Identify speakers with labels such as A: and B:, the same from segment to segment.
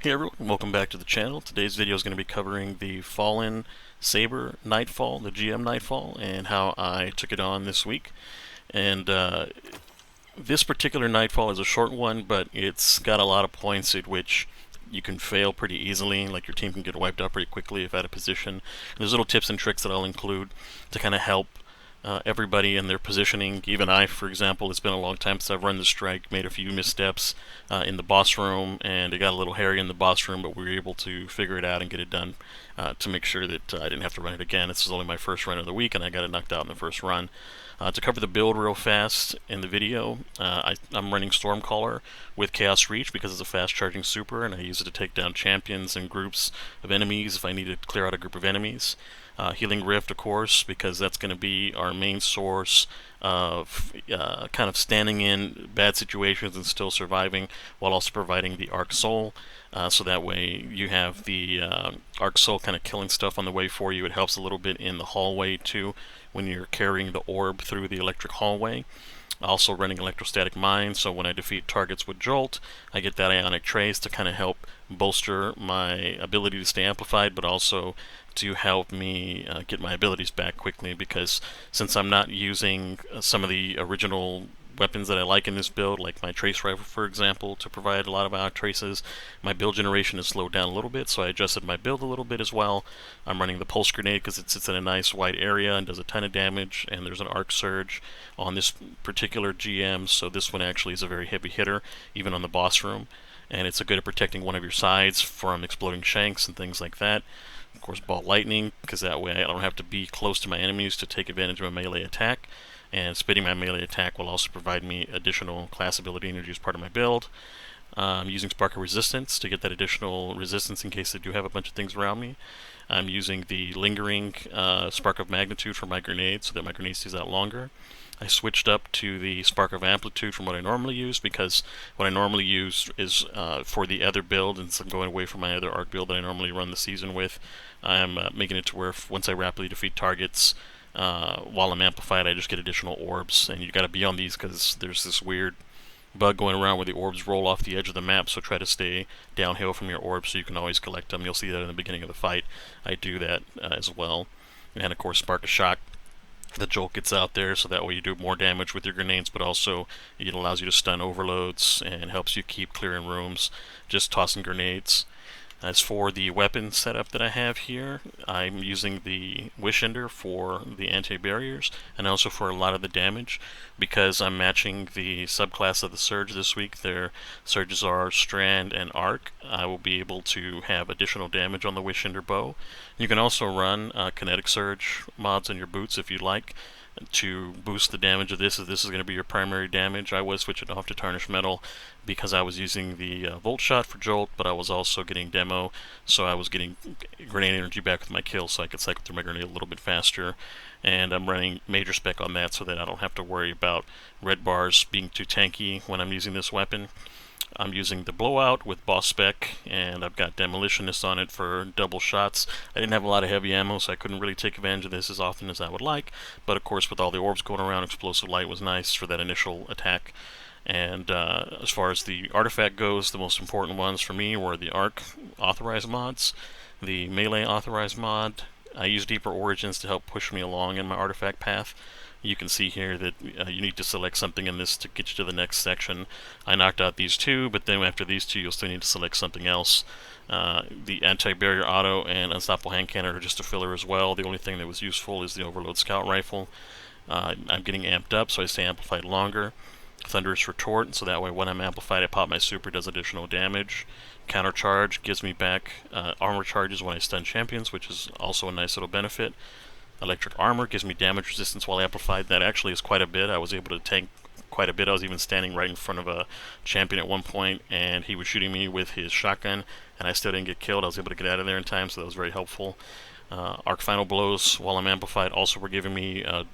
A: Hey everyone, welcome back to the channel. Today's video is going to be covering the Fallen S.A.B.E.R Nightfall, the GM Nightfall, and how I took it on this week. And this particular Nightfall is a short one, but it's got a lot of points at which you can fail pretty easily, like your team can get wiped out pretty quickly if out of position. And there's little tips and tricks that I'll include to kind of help everybody in their positioning. Even I, for example, it's been a long time since I've run the strike, made a few missteps in the boss room, and it got a little hairy in the boss room, but we were able to figure it out and get it done to make sure that I didn't have to run it again. This is only my first run of the week, and I got it knocked out in the first run. To cover the build real fast in the video, I'm running Stormcaller with Chaos Reach because it's a fast charging super, and I use it to take down champions and groups of enemies if I need to clear out a group of enemies. Healing Rift, of course, because that's going to be our main source of kind of standing in bad situations and still surviving, while also providing the Arc Soul. So that way you have the Arc Soul kind of killing stuff on the way for you. It helps a little bit in the hallway too, when you're carrying the orb through the electric hallway. Also running Electrostatic Mine, so when I defeat targets with Jolt, I get that Ionic Trace to kind of help bolster my ability to stay amplified, but also to help me get my abilities back quickly, because since I'm not using some of the original weapons that I like in this build, like my Trace Rifle, for example, to provide a lot of Ionic Traces, my build generation has slowed down a little bit, so I adjusted my build a little bit as well. I'm running the Pulse Grenade because it sits in a nice wide area and does a ton of damage, and there's an Arc Surge on this particular GM, so this one actually is a very heavy hitter, even on the boss room, and it's good at protecting one of your sides from exploding shanks and things like that. Of course, Ball Lightning, because that way I don't have to be close to my enemies to take advantage of a melee attack. And spitting my melee attack will also provide me additional class ability energy as part of my build. I'm using Spark of Resistance to get that additional resistance in case I do have a bunch of things around me. I'm using the Lingering Spark of Magnitude for my grenade so that my grenade stays out longer. I switched up to the Spark of Amplitude from what I normally use, because what I normally use is for the other build, and so I'm going away from my other arc build that I normally run the season with. I'm making it to where once I rapidly defeat targets, while I'm amplified, I just get additional orbs, and you got to be on these because there's this weird bug going around where the orbs roll off the edge of the map, so try to stay downhill from your orbs so you can always collect them. You'll see that in the beginning of the fight. I do that as well. And of course, Spark of Shock. The Jolt gets out there, so that way you do more damage with your grenades, but also it allows you to stun overloads and helps you keep clearing rooms just tossing grenades. As for the weapon setup that I have here, I'm using the Wish Ender for the anti-barriers and also for a lot of the damage, because I'm matching the subclass of the Surge this week. Their Surges are Strand and Arc. I will be able to have additional damage on the Wish Ender bow. You can also run Kinetic Surge mods on your boots if you'd like, to boost the damage of this, as this is going to be your primary damage. I was switching off to Tarnished Metal because I was using the Volt Shot for Jolt, but I was also getting Demo, so I was getting grenade energy back with my kill, so I could cycle through my grenade a little bit faster. And I'm running Major Spec on that so that I don't have to worry about red bars being too tanky when I'm using this weapon. I'm using the Blowout with Boss Spec, and I've got Demolitionist on it for double shots. I didn't have a lot of heavy ammo, so I couldn't really take advantage of this as often as I would like, but of course with all the orbs going around, Explosive Light was nice for that initial attack. And as far as the artifact goes, the most important ones for me were the Arc authorized mods, the Melee authorized mod. I use Deeper Origins to help push me along in my artifact path. You can see here that you need to select something in this to get you to the next section. I knocked out these two, but then after these two you'll still need to select something else. The Anti-Barrier Auto and Unstoppable Hand Cannon are just a filler as well. The only thing that was useful is the Overload Scout Rifle. I'm getting amped up, so I stay amplified longer. Thunderous Retort, so that way when I'm amplified I pop my super, does additional damage. Counter Charge gives me back armor charges when I stun champions, which is also a nice little benefit. Electric Armor gives me damage resistance while amplified. That actually is quite a bit. I was able to tank quite a bit. I was even standing right in front of a champion at one point, and he was shooting me with his shotgun, and I still didn't get killed. I was able to get out of there in time, so that was very helpful. Arc Final Blows while I'm amplified also were giving me a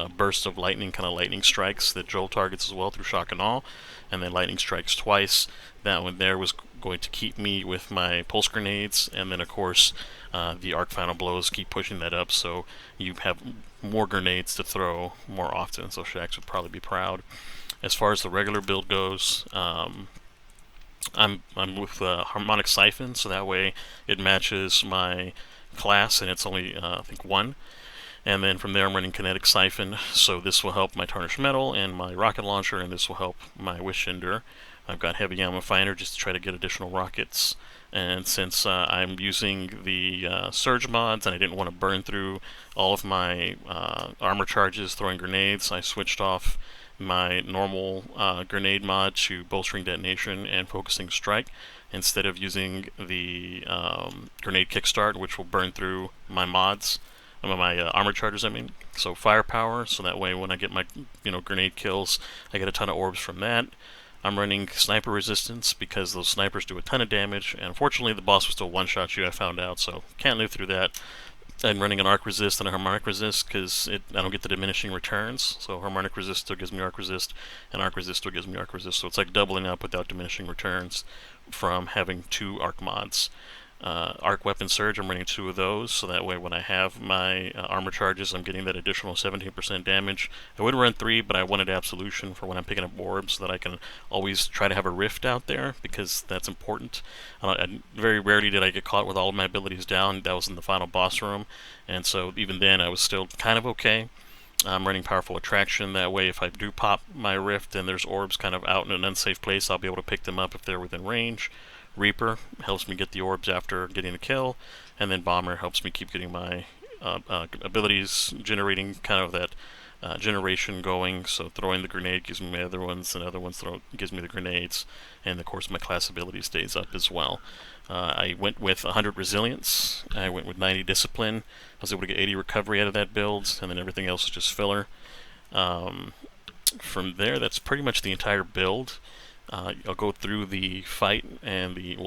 A: burst of lightning, kind of lightning strikes that Joel targets as well through shock and all, and then lightning strikes twice. That one there was going to keep me with my pulse grenades, and then of course the Arc Final Blows keep pushing that up, so you have more grenades to throw more often, so Shax would probably be proud. As far as the regular build goes, I'm with harmonic siphon, so that way it matches my class, and it's only I think one. And then from there I'm running kinetic siphon, so this will help my tarnished metal and my rocket launcher, and this will help my Wishinder. I've got heavy ammo finder just to try to get additional rockets. And since I'm using the surge mods and I didn't want to burn through all of my armor charges throwing grenades, I switched off my normal grenade mod to bolstering detonation and focusing strike instead of using the grenade kickstart, which will burn through my mods, my armor charges. I mean, so firepower. So that way, when I get my grenade kills, I get a ton of orbs from that. I'm running sniper resistance because those snipers do a ton of damage, and unfortunately the boss will still one-shot you, I found out, so can't live through that. I'm running an arc resist and a harmonic resist because I don't get the diminishing returns, so harmonic resist still gives me arc resist, and arc resist still gives me arc resist, so it's like doubling up without diminishing returns from having two arc mods. Arc Weapon Surge, I'm running 2 of those, so that way when I have my armor charges, I'm getting that additional 17% damage. I would run 3, but I wanted Absolution for when I'm picking up orbs, so that I can always try to have a rift out there, because that's important. Very rarely did I get caught with all of my abilities down. That was in the final boss room, and so even then I was still kind of okay. I'm running Powerful Attraction, that way if I do pop my rift and there's orbs kind of out in an unsafe place, I'll be able to pick them up if they're within range. Reaper helps me get the orbs after getting the kill, and then Bomber helps me keep getting my abilities, generating kind of that generation going. So throwing the grenade gives me my other ones, and other ones gives me the grenades, and of course my class ability stays up as well. I went with 100 resilience, I went with 90 discipline, I was able to get 80 recovery out of that build, and then everything else is just filler. From there, that's pretty much the entire build. I'll go through the fight and the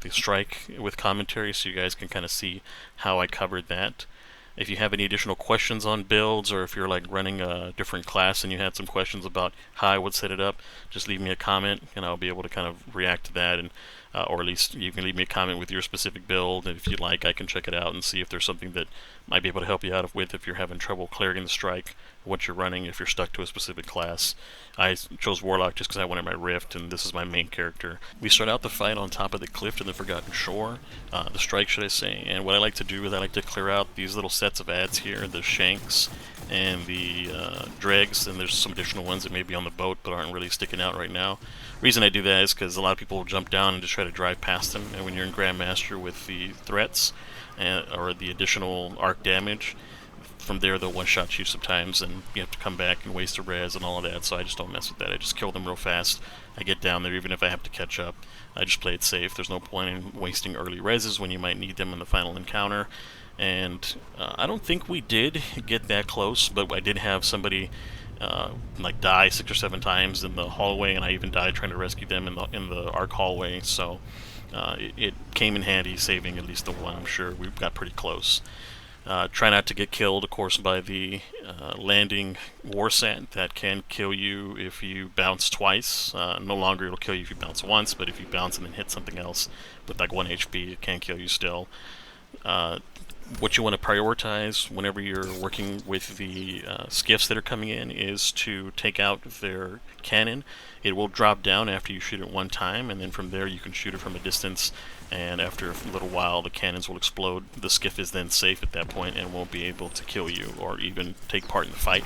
A: strike with commentary, so you guys can kind of see how I covered that. If you have any additional questions on builds, or if you're like running a different class and you had some questions about how I would set it up, just leave me a comment and I'll be able to kind of react to that, and or at least you can leave me a comment with your specific build, and if you'd like I can check it out and see if there's something that might be able to help you out with if you're having trouble clearing the strike, what you're running, if you're stuck to a specific class. I chose Warlock just because I wanted my Rift, and this is my main character. We start out the fight on top of the cliff in the Forgotten Shore, the strike should I say, and what I like to do is I like to clear out these little sets of ads here, the Shanks and the dregs, and there's some additional ones that may be on the boat but aren't really sticking out right now. Reason I do that is because a lot of people will jump down and just try to drive past them, and when you're in Grandmaster with the threats or the additional arc damage, from there they'll one-shot you sometimes, and you have to come back and waste a res and all of that, so I just don't mess with that. I just kill them real fast. I get down there even if I have to catch up. I just play it safe. There's no point in wasting early reses when you might need them in the final encounter. And I don't think we did get that close, but I did have somebody like die 6 or 7 times in the hallway, and I even died trying to rescue them in the arc hallway, so it came in handy saving at least the one. I'm sure we got pretty close. Try not to get killed, of course, by the landing Warsat. That can kill you if you bounce twice. No longer it'll kill you if you bounce once, but if you bounce and then hit something else with like 1 HP, it can kill you still. What you want to prioritize whenever you're working with the skiffs that are coming in is to take out their cannon. It will drop down after you shoot it one time, and then from there you can shoot it from a distance, and after a little while the cannons will explode. The skiff is then safe at that point and won't be able to kill you or even take part in the fight.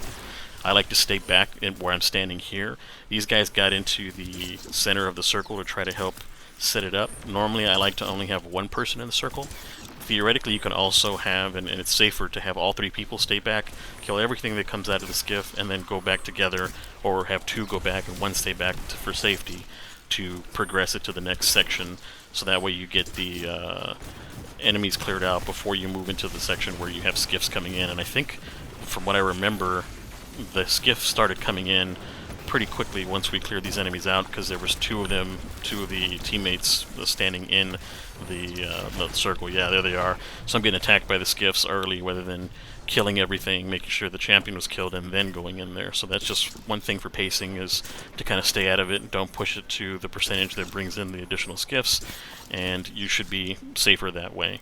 A: I like to stay back where I'm standing here. These guys got into the center of the circle to try to help set it up. Normally I like to only have one person in the circle. Theoretically you can also have, and it's safer to have all 3 people stay back, kill everything that comes out of the skiff, and then go back together, or have 2 go back and 1 stay back for safety to progress it to the next section, so that way you get the enemies cleared out before you move into the section where you have skiffs coming in. And I think, from what I remember, the skiffs started coming in pretty quickly once we cleared these enemies out, because there was 2 of them, 2 of the teammates standing in the circle. Yeah, there they are. So I'm getting attacked by the skiffs early rather than killing everything, making sure the champion was killed, and then going in there. So that's just one thing for pacing, is to kind of stay out of it and don't push it to the percentage that brings in the additional skiffs, and you should be safer that way.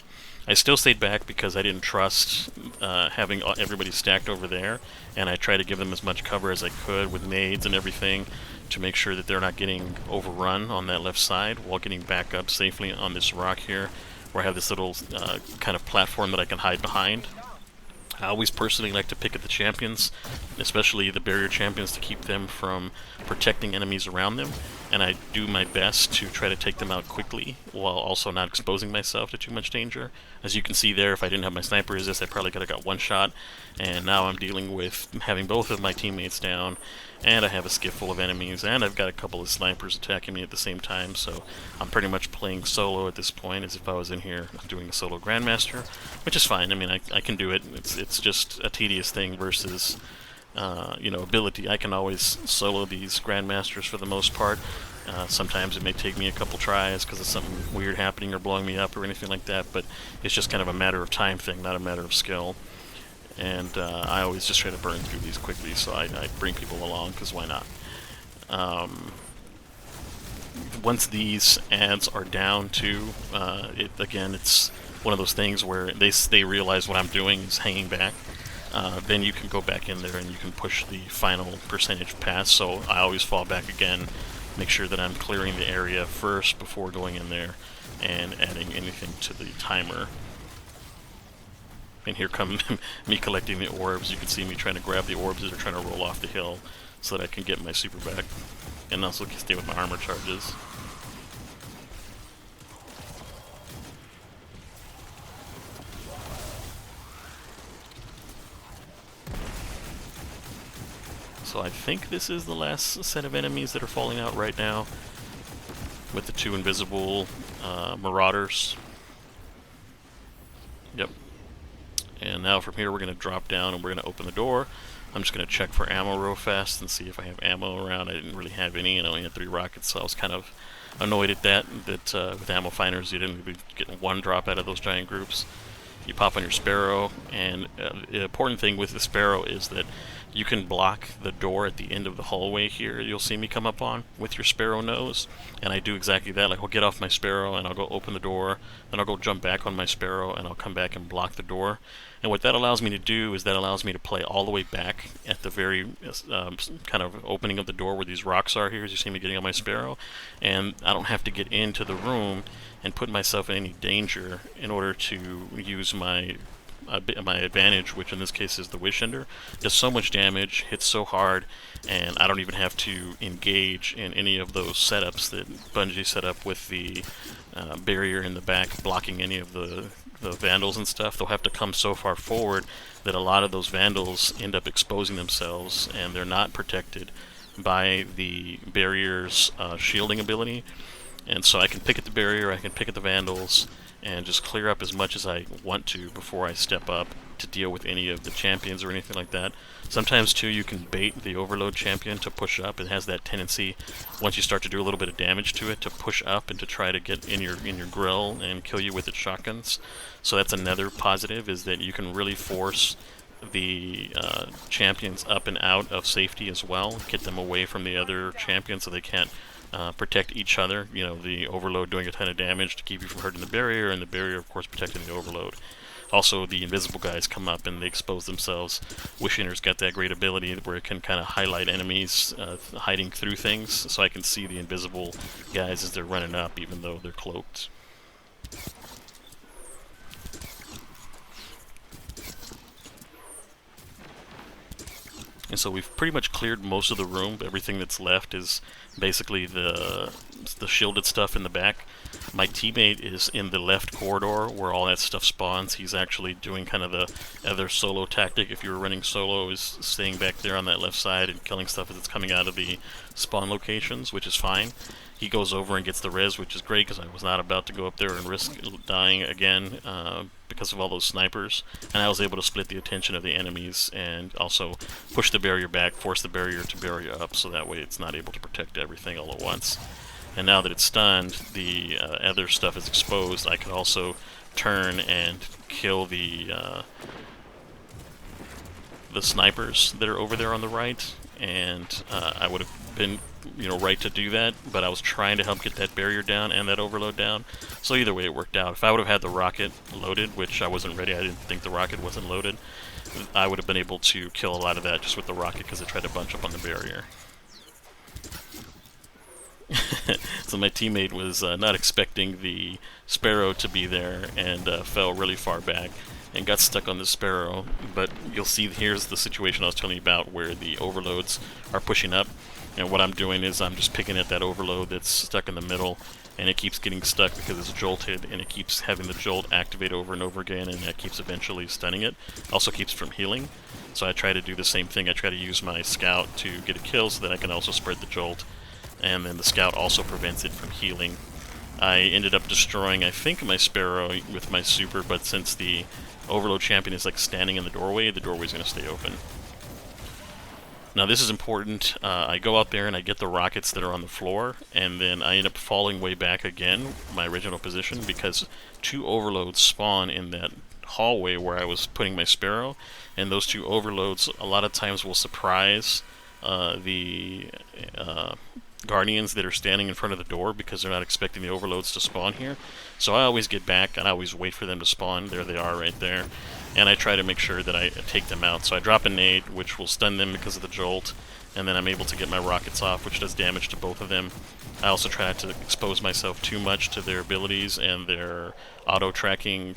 A: I still stayed back because I didn't trust having everybody stacked over there, and I tried to give them as much cover as I could with nades and everything to make sure that they're not getting overrun on that left side while getting back up safely on this rock here, where I have this little kind of platform that I can hide behind. I always personally like to pick at the champions, especially the barrier champions, to keep them from protecting enemies around them, and I do my best to try to take them out quickly while also not exposing myself to too much danger. As you can see there, if I didn't have my sniper resist, I probably could have got one shot, and now I'm dealing with having both of my teammates down, and I have a skiff full of enemies, and I've got a couple of snipers attacking me at the same time, so I'm pretty much playing solo at this point as if I was in here doing a solo Grandmaster, which is fine. I mean, I can do it. It's just a tedious thing versus you know, ability. I can always solo these Grandmasters for the most part. Sometimes it may take me a couple tries because of something weird happening or blowing me up or anything like that, but it's just kind of a matter of time thing, not a matter of skill. And I always just try to burn through these quickly, so I bring people along, because why not? Once these ads are down to, again, it's one of those things where they realize what I'm doing is hanging back. Then you can go back in there and you can push the final percentage pass, so I always fall back again, make sure that I'm clearing the area first before going in there and adding anything to the timer. And here comes me collecting the orbs. You can see me trying to grab the orbs as they're trying to roll off the hill so that I can get my super back. And also can stay with my armor charges. So I think this is the last set of enemies that are falling out right now, with the two invisible marauders. Yep. And now from here we're going to drop down and we're going to open the door. I'm just going to check for ammo real fast and see if I have ammo around. I didn't really have any, and I only had 3 rockets, so I was kind of annoyed at that with ammo finders you didn't get one drop out of those giant groups. You pop on your Sparrow, and the important thing with the Sparrow is that you can block the door at the end of the hallway here you'll see me come up on with your Sparrow nose, and I do exactly that. Like, I'll get off my Sparrow and I'll go open the door, then I'll go jump back on my Sparrow and I'll come back and block the door. And what that allows me to do is that allows me to play all the way back at the very kind of opening of the door where these rocks are here, as you see me getting on my Sparrow, and I don't have to get into the room and put myself in any danger in order to use my advantage, which in this case is the Wish Ender. Does so much damage, hits so hard, and I don't even have to engage in any of those setups that Bungie set up with the barrier in the back blocking any of the Vandals and stuff. They'll have to come so far forward that a lot of those Vandals end up exposing themselves, and they're not protected by the barrier's shielding ability. And so I can pick at the barrier, I can pick at the Vandals, and just clear up as much as I want to before I step up to deal with any of the champions or anything like that. Sometimes too you can bait the overload champion to push up. It has that tendency, once you start to do a little bit of damage to it, to push up and to try to get in your grill and kill you with its shotguns. So that's another positive, is that you can really force the champions up and out of safety as well, get them away from the other champions so they can't protect each other. You know, the overload doing a ton of damage to keep you from hurting the barrier, and the barrier of course protecting the overload. Also, the invisible guys come up and they expose themselves. Wish Ender's got that great ability where it can kind of highlight enemies hiding through things, so I can see the invisible guys as they're running up even though they're cloaked. And so we've pretty much cleared most of the room. Everything that's left is basically the shielded stuff in the back. My teammate is in the left corridor where all that stuff spawns. He's actually doing kind of the other solo tactic. If you were running solo, is staying back there on that left side and killing stuff as it's coming out of the spawn locations, which is fine. He goes over and gets the res, which is great because I was not about to go up there and risk dying again because of all those snipers. And I was able to split the attention of the enemies and also push the barrier back, force the barrier to barrier up, so that way it's not able to protect everything all at once. And now that it's stunned, the other stuff is exposed. I can also turn and kill the snipers that are over there on the right, and I would have been right to do that, but I was trying to help get that barrier down and that overload down. So either way, it worked out. If I would have had the rocket loaded, which I wasn't ready, I didn't think the rocket wasn't loaded, I would have been able to kill a lot of that just with the rocket because it tried to bunch up on the barrier. So my teammate was not expecting the Sparrow to be there and fell really far back and got stuck on the Sparrow. But you'll see here's the situation I was telling you about where the overloads are pushing up. And what I'm doing is I'm just picking at that overload that's stuck in the middle, and it keeps getting stuck because it's jolted, and it keeps having the jolt activate over and over again, and that keeps eventually stunning it. Also keeps it from healing. So I try to do the same thing. I try to use my scout to get a kill so that I can also spread the jolt. And then the scout also prevents it from healing. I ended up destroying, I think, my Sparrow with my super, but since the Overload Champion is like standing in the doorway's going to stay open. Now this is important. I go out there and I get the rockets that are on the floor, and then I end up falling way back again, my original position, because 2 overloads spawn in that hallway where I was putting my Sparrow, and those 2 overloads a lot of times will surprise the Guardians that are standing in front of the door because they're not expecting the overloads to spawn here. So I always get back and I always wait for them to spawn. There they are right there. And I try to make sure that I take them out. So I drop a nade, which will stun them because of the jolt, and then I'm able to get my rockets off, which does damage to both of them. I also try not to expose myself too much to their abilities and their auto-tracking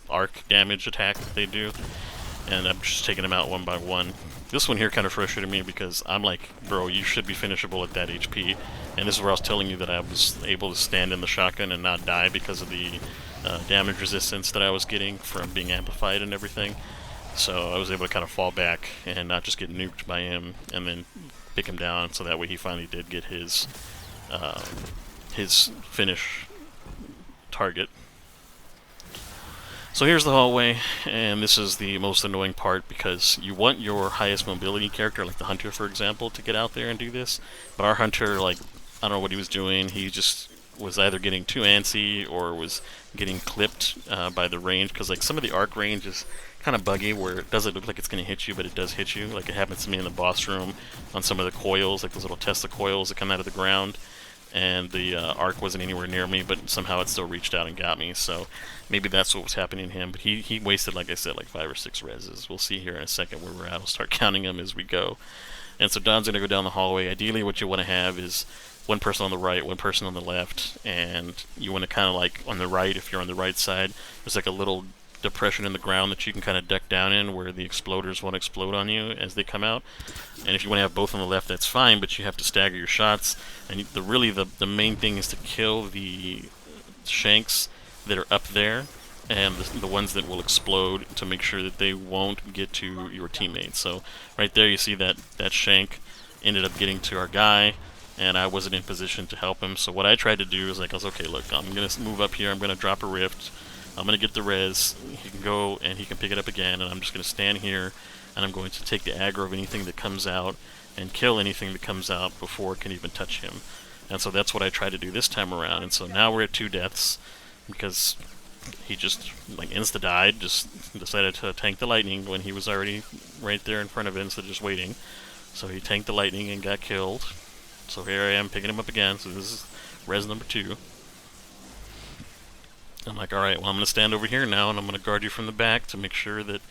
A: arc damage attack that they do. And I'm just taking them out one by one. This one here kind of frustrated me because I'm like, bro, you should be finishable at that HP. And this is where I was telling you that I was able to stand in the shotgun and not die because of the damage resistance that I was getting from being amplified and everything. So I was able to kind of fall back and not just get nuked by him and then pick him down, so that way he finally did get his finish target. So here's the hallway, and this is the most annoying part because you want your highest mobility character, like the Hunter for example, to get out there and do this. But our Hunter, like, I don't know what he was doing, he just was either getting too antsy or was getting clipped by the range, because like some of the arc range is kind of buggy where it doesn't look like it's going to hit you, but it does hit you. Like it happens to me in the boss room on some of the coils, like those little Tesla coils that come out of the ground. And the arc wasn't anywhere near me, but somehow it still reached out and got me, so maybe that's what was happening to him. But he wasted, like I said, like 5 or 6 reses. We'll see here in a second where we're at. I'll start counting them as we go. And so Don's going to go down the hallway. Ideally what you want to have is one person on the right, one person on the left, and you want to kind of like on the right, if you're on the right side, there's like a little depression in the ground that you can kind of duck down in where the exploders won't explode on you as they come out. And if you want to have both on the left, that's fine, but you have to stagger your shots. And the main thing is to kill the shanks that are up there and the ones that will explode, to make sure that they won't get to your teammates. So right there you see that shank ended up getting to our guy, and I wasn't in position to help him. So what I tried to do is, like, I was, okay, look, I'm going to move up here, I'm going to drop a rift, I'm going to get the res, he can go and he can pick it up again, and I'm just going to stand here, and I'm going to take the aggro of anything that comes out and kill anything that comes out before it can even touch him. And so that's what I tried to do this time around. And so now we're at 2 deaths because he just like insta-died, just decided to tank the lightning when he was already right there in front of it instead of just waiting. So he tanked the lightning and got killed. So here I am picking him up again. So this is res number 2. I'm like, alright, well, I'm going to stand over here now, and I'm going to guard you from the back to make sure that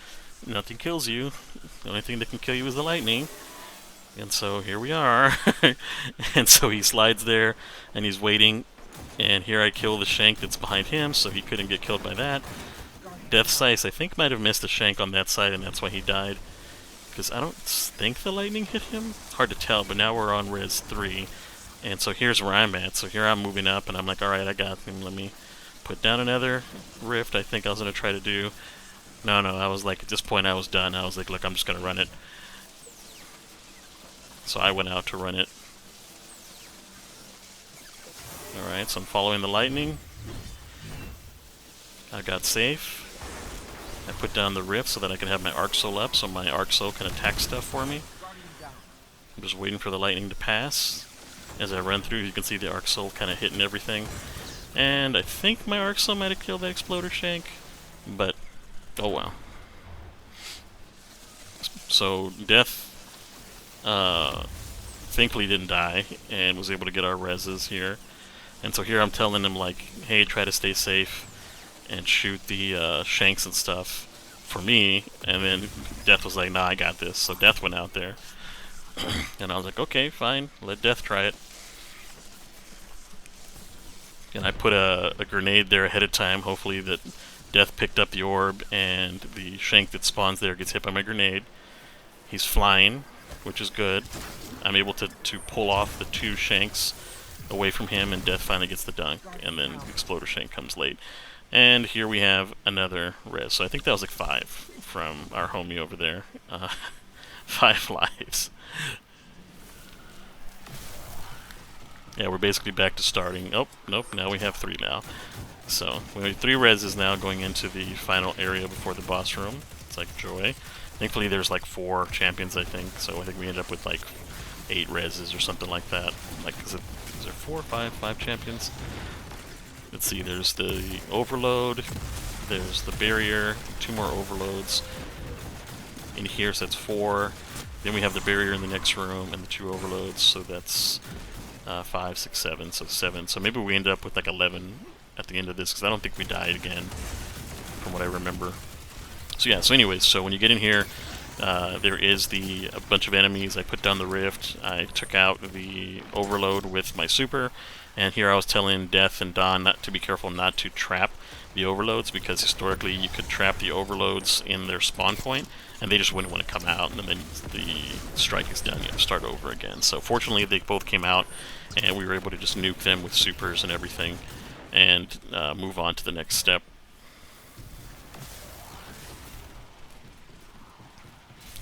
A: nothing kills you. The only thing that can kill you is the lightning. And so here we are. And so he slides there, and he's waiting. And here I kill the shank that's behind him, so he couldn't get killed by that. Death Sice, I think, might have missed a shank on that side, and that's why he died. Because I don't think the lightning hit him. Hard to tell, but now we're on res 3. And so here's where I'm at. So here I'm moving up, and I'm like, alright, I got him. Let me put down another rift. I think I was going to try to do. No, I was like, at this point I was done. I was like, look, I'm just going to run it. So I went out to run it. Alright, so I'm following the lightning. I got safe. I put down the rift so that I can have my Arc Soul up, so my Arc Soul can attack stuff for me. I'm just waiting for the lightning to pass. As I run through, you can see the Arc Soul kind of hitting everything. And I think my Arc Soul might have killed that Exploder Shank, but oh well. So death thankfully didn't die and was able to get our reses here. And so here I'm telling him like, hey, try to stay safe and shoot the shanks and stuff for me. And then Death was like, nah, I got this. So Death went out there. And I was like, okay, fine, let Death try it. And I put a grenade there ahead of time, hopefully that Death picked up the orb and the shank that spawns there gets hit by my grenade. He's flying, which is good. I'm able to pull off the 2 shanks away from him, and Death finally gets the dunk, and then the exploder shank comes late. And here we have another res. So I think that was like 5 from our homie over there. 5 lives. Yeah, we're basically back to starting. Oh, nope, now we have 3 now. So, we have 3 reses now going into the final area before the boss room. It's like joy. Thankfully there's like 4 champions, I think, so I think we end up with like 8 reses or something like that. Like, is there 4 or 5 champions? Let's see, there's the overload, there's the barrier, 2 more overloads in here, so that's 4. Then we have the barrier in the next room and the 2 overloads, so that's 5, 6, 7, so 7. So maybe we end up with like 11 at the end of this, because I don't think we died again, from what I remember. So yeah, so anyways, so when you get in here, there is a bunch of enemies. I put down the rift, I took out the overload with my super, and here I was telling Death and Don not to be careful not to trap the overloads, because historically you could trap the overloads in their spawn point, and they just wouldn't want to come out, and then the strike is done, you have to start over again. So fortunately they both came out, and we were able to just nuke them with supers and everything, and move on to the next step.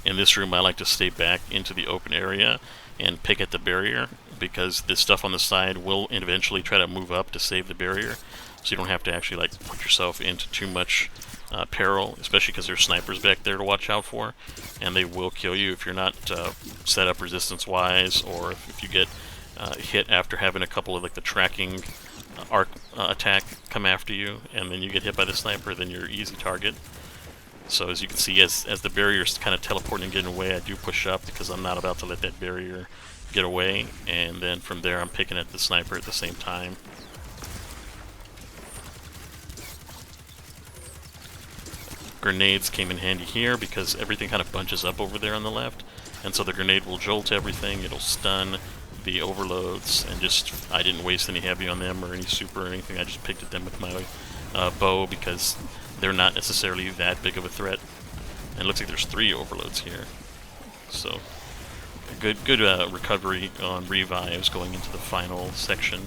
A: In this room I like to stay back into the open area and pick at the barrier, because this stuff on the side will eventually try to move up to save the barrier, so you don't have to actually like put yourself into too much peril, especially because there's snipers back there to watch out for, and they will kill you if you're not set up resistance wise, or if you get hit after having a couple of like the tracking arc attack come after you, and then you get hit by the sniper, then you're easy target. So as you can see, as the barrier's kind of teleporting and getting away, I do push up because I'm not about to let that barrier get away, and then from there I'm picking at the sniper at the same time. Grenades came in handy here because everything kind of bunches up over there on the left, and so the grenade will jolt everything, it'll stun the overloads, and just, I didn't waste any heavy on them or any super or anything, I just picked at them with my bow because they're not necessarily that big of a threat. And it looks like there's 3 overloads here. So, good recovery on revives going into the final section.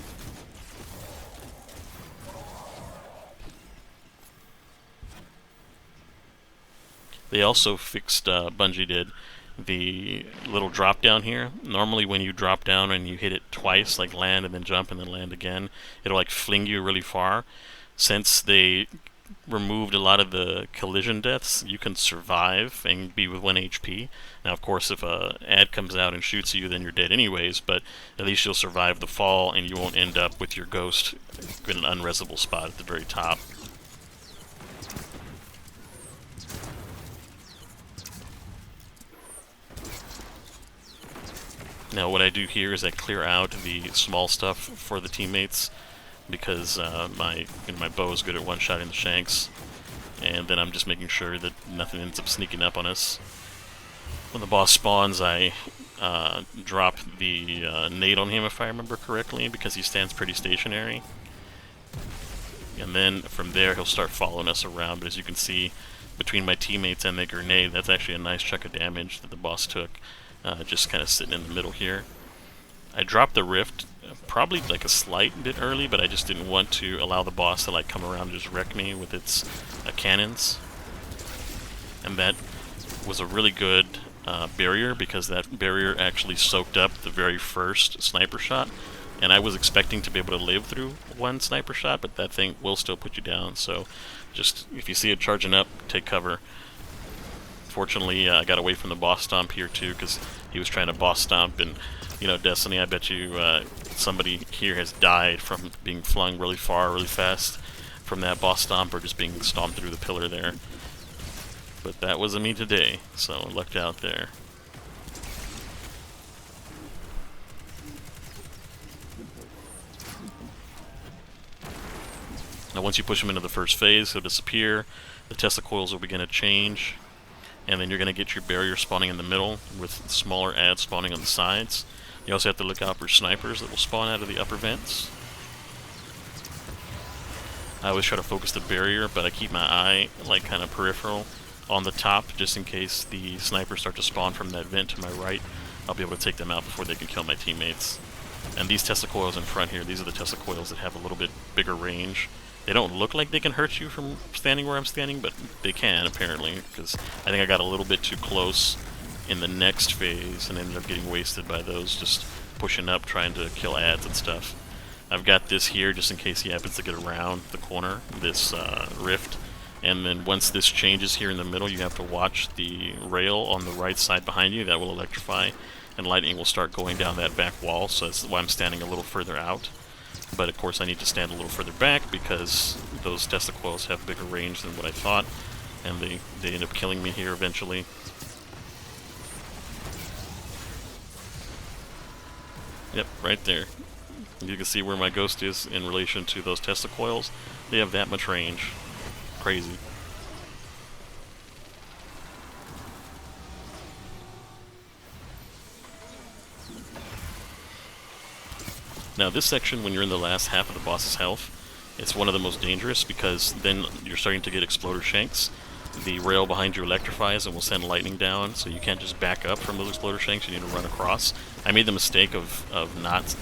A: They also fixed, Bungie did, the little drop down here. Normally when you drop down and you hit it twice, like land and then jump and then land again, it'll like fling you really far. Since they removed a lot of the collision deaths, you can survive and be with 1 HP. Now of course if a ad comes out and shoots you, then you're dead anyways, but at least you'll survive the fall and you won't end up with your ghost in an unresable spot at the very top. Now what I do here is I clear out the small stuff for the teammates, because my bow is good at one-shotting the shanks, and then I'm just making sure that nothing ends up sneaking up on us. When the boss spawns, I drop the nade on him, if I remember correctly, because he stands pretty stationary. And then from there he'll start following us around, but as you can see, between my teammates and the grenade, that's actually a nice chunk of damage that the boss took, just kind of sitting in the middle here. I dropped the rift probably like a slight bit early, but I just didn't want to allow the boss to like come around and just wreck me with its cannons. And that was a really good barrier, because that barrier actually soaked up the very first sniper shot, and I was expecting to be able to live through 1 sniper shot, but that thing will still put you down, so just if you see it charging up, take cover. Fortunately, I got away from the boss stomp here too, because he was trying to boss stomp, and you know, Destiny, I bet you somebody here has died from being flung really far, really fast from that boss stomp, or just being stomped through the pillar there. But that wasn't me today, so lucked out there. Now once you push him into the first phase, he'll disappear, the Tesla coils will begin to change, and then you're going to get your barrier spawning in the middle with smaller ads spawning on the sides. You also have to look out for snipers that will spawn out of the upper vents. I always try to focus the barrier, but I keep my eye like kind of peripheral on the top just in case the snipers start to spawn from that vent to my right. I'll be able to take them out before they can kill my teammates. And these Tesla coils in front here, these are the Tesla coils that have a little bit bigger range. They don't look like they can hurt you from standing where I'm standing, but they can apparently, because I think I got a little bit too close in the next phase and ended up getting wasted by those just pushing up trying to kill ads and stuff. I've got this here just in case he happens to get around the corner, this rift. And then once this changes here in the middle, you have to watch the rail on the right side behind you. That will electrify, and lightning will start going down that back wall, so that's why I'm standing a little further out. But of course I need to stand a little further back because those Tesla coils have bigger range than what I thought, and they end up killing me here eventually. Yep, right there. You can see where my ghost is in relation to those Tesla coils. They have that much range. Crazy. Now this section, when you're in the last half of the boss's health, it's one of the most dangerous because then you're starting to get exploder shanks. The rail behind you electrifies and will send lightning down, so you can't just back up from those exploder shanks, you need to run across. I made the mistake of not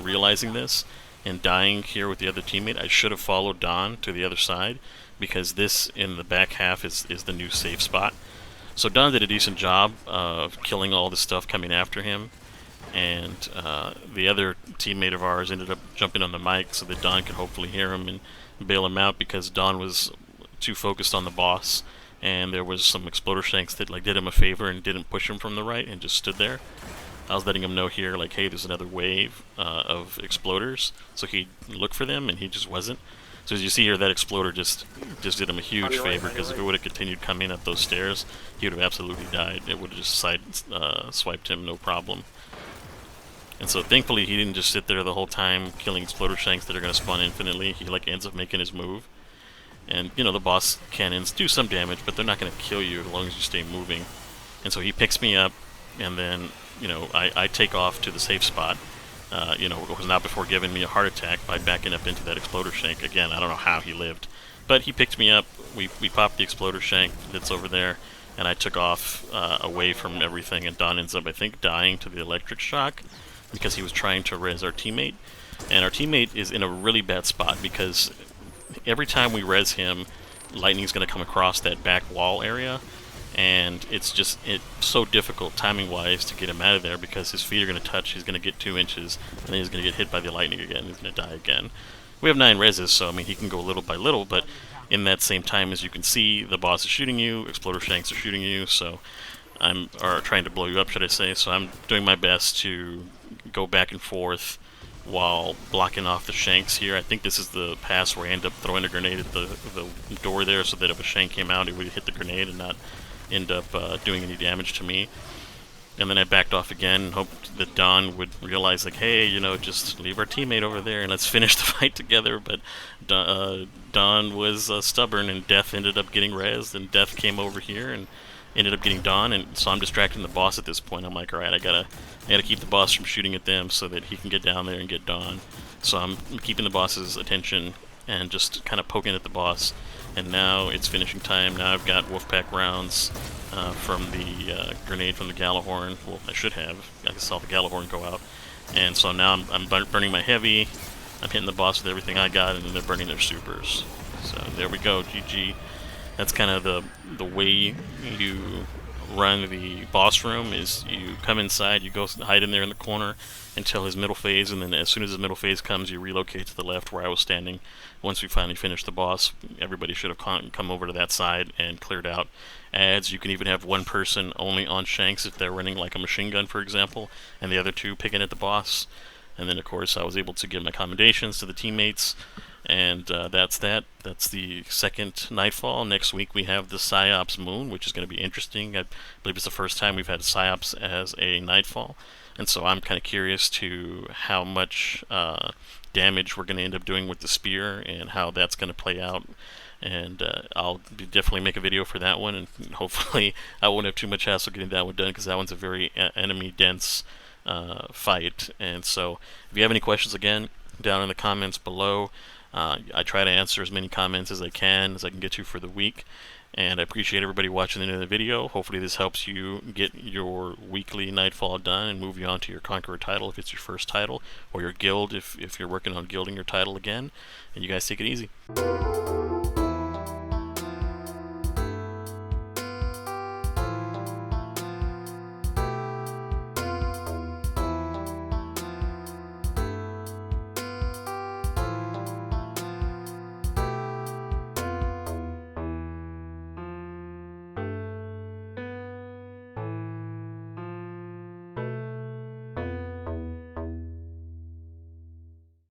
A: realizing this and dying here with the other teammate. I should have followed Don to the other side, because this in the back half is the new safe spot. So Don did a decent job of killing all the stuff coming after him, and the other teammate of ours ended up jumping on the mic so that Don could hopefully hear him and bail him out, because Don was too focused on the boss, and there was some exploder shanks that like did him a favor and didn't push him from the right and just stood there. I was letting him know here, like, hey, there's another wave of exploders, so he'd look for them, and he just wasn't. So as you see here, that exploder just did him a huge favor, because if it would have continued coming up those stairs, he would have absolutely died. It would have just swiped him, no problem. And so thankfully he didn't just sit there the whole time killing exploder shanks that are going to spawn infinitely. He like ends up making his move. And you know, the boss cannons do some damage, but they're not going to kill you as long as you stay moving. And so he picks me up, and then, you know, I take off to the safe spot. You know, it was not before giving me a heart attack by backing up into that exploder shank. Again, I don't know how he lived, but he picked me up. We popped the exploder shank that's over there, and I took off away from everything. And Don ends up, I think, dying to the electric shock because he was trying to res our teammate. And our teammate is in a really bad spot because every time we res him, lightning's going to come across that back wall area. And it's so difficult timing-wise to get him out of there because his feet are going to touch, he's going to get 2 inches, and then he's going to get hit by the lightning again, he's going to die again. We have 9 reses, so I mean he can go little by little, but in that same time, as you can see, the boss is shooting you, exploder shanks are shooting you, so or trying to blow you up, should I say, so I'm doing my best to go back and forth while blocking off the shanks here. I think this is the pass where I end up throwing a grenade at the door there so that if a shank came out, it would hit the grenade and not end up doing any damage to me. And then I backed off again and hoped that Don would realize, like, hey, you know, just leave our teammate over there and let's finish the fight together. But Don was stubborn, and Death ended up getting rezzed, and Death came over here and ended up getting Don, and so I'm distracting the boss at this point. I'm like, alright, I gotta keep the boss from shooting at them so that he can get down there and get Don. So I'm keeping the boss's attention and just kind of poking at the boss. And now it's finishing time. Now I've got Wolfpack rounds from the grenade from the Gallahorn. Well, I should have. I saw the Gallahorn go out. And so now I'm burning my heavy. I'm hitting the boss with everything I got, and then they're burning their supers. So there we go, GG. That's kind of the way you run the boss room, is you come inside, you go hide in there in the corner until his middle phase, and then as soon as his middle phase comes, you relocate to the left where I was standing. Once we finally finish the boss, everybody should have come over to that side and cleared out ads. You can even have one person only on shanks if they're running like a machine gun, for example, and the other two picking at the boss. And then of course I was able to give my commendations to the teammates. And that's that. That's the second Nightfall. Next week we have the PsyOps Moon, which is going to be interesting. I believe it's the first time we've had PsyOps as a Nightfall. And so I'm kind of curious to how much damage we're going to end up doing with the spear and how that's going to play out. And I'll definitely make a video for that one, and hopefully I won't have too much hassle getting that one done, because that one's a very enemy dense fight. And so if you have any questions, again, down in the comments below. I try to answer as many comments as I can get to for the week. And I appreciate everybody watching the end of the video. Hopefully this helps you get your weekly Nightfall done and move you on to your Conqueror title if it's your first title, or your guild if you're working on guilding your title again. And you guys take it easy.